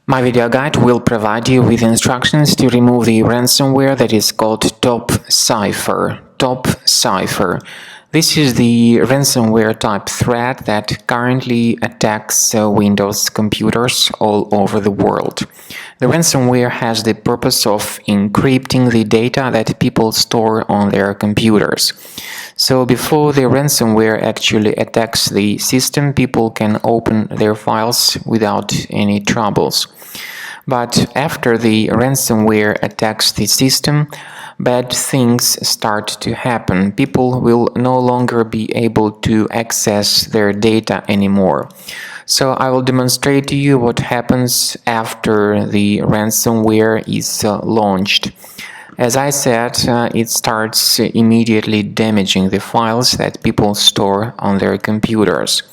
My video guide will provide you with instructions to remove the ransomware that is called Topcipher. Topcipher. This is the ransomware type threat that currently attacks Windows computers all over the world. The ransomware has the purpose of encrypting the data that people store on their computers. So before the ransomware actually attacks the system, people can open their files without any troubles. But after the ransomware attacks the system, bad things start to happen. People will no longer be able to access their data anymore. So I will demonstrate to you what happens after the ransomware is launched. As I said, it starts immediately damaging the files that people store on their computers.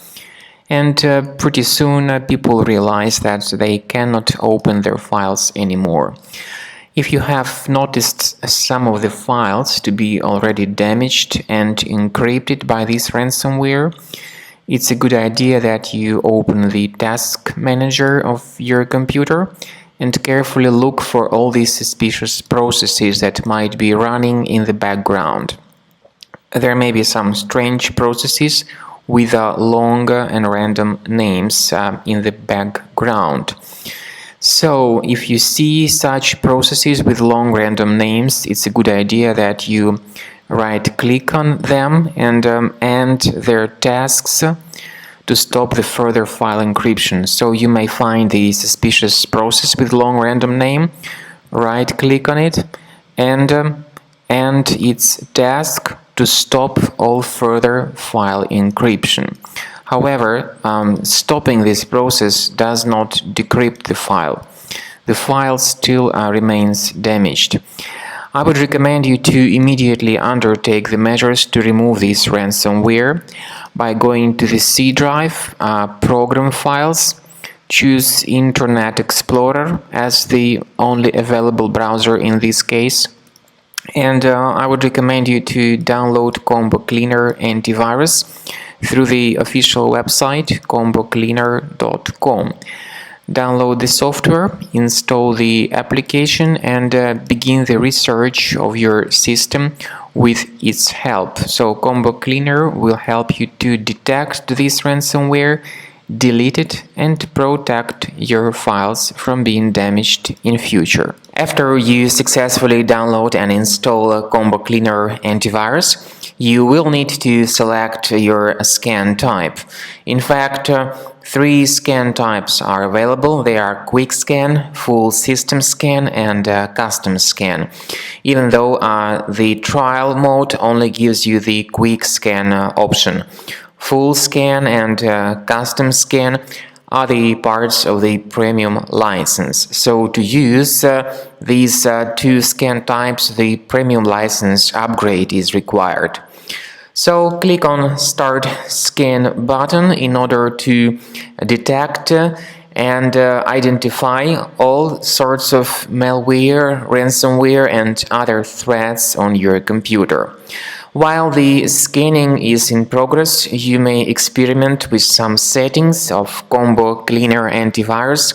And pretty soon people realize that they cannot open their files anymore. If you have noticed some of the files to be already damaged and encrypted by this ransomware, it's a good idea that you open the task manager of your computer and carefully look for all these suspicious processes that might be running in the background. There may be some strange processes with long and random names in the background. So if you see such processes with long random names, it's a good idea that you right-click on them and end their tasks to stop the further file encryption. So you may find the suspicious process with long random name, right-click on it, and end its task to stop all further file encryption. However, stopping this process does not decrypt the file. The file still remains damaged. I would recommend you to immediately undertake the measures to remove this ransomware by going to the C drive, Program Files, choose Internet Explorer as the only available browser in this case, and I would recommend you to download Combo Cleaner Antivirus through the official website combocleaner.com. Download the software, install the application, and begin the research of your system with its help. So Combo Cleaner will help you to detect this ransomware, delete it, and protect your files from being damaged in future. After you successfully download and install Combo Cleaner Antivirus, you will need to select your scan type. In fact, 3 scan types are available. They are Quick Scan, Full System Scan, and Custom Scan. Even though the trial mode only gives you the Quick Scan option. Full Scan and Custom Scan are the parts of the premium license. So to use these 2 scan types, the premium license upgrade is required. So click on Start Scan button in order to detect and identify all sorts of malware, ransomware, and other threats on your computer. While the scanning is in progress, you may experiment with some settings of Combo Cleaner Antivirus.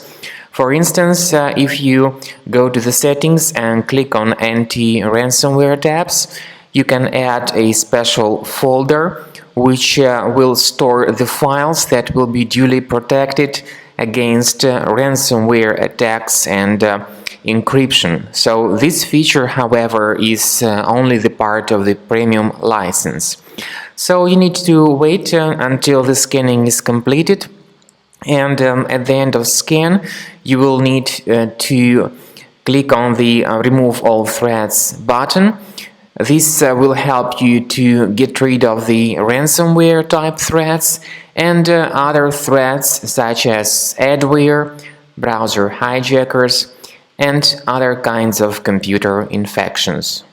For instance, if you go to the settings and click on Anti-Ransomware tabs, you can add a special folder which will store the files that will be duly protected against ransomware attacks and encryption. So this feature, however, is only the part of the premium license. So you need to wait until the scanning is completed, and at the end of scan you will need to click on the Remove All Threats button. This will help you to get rid of the ransomware type threats and other threats such as adware, browser hijackers, and other kinds of computer infections.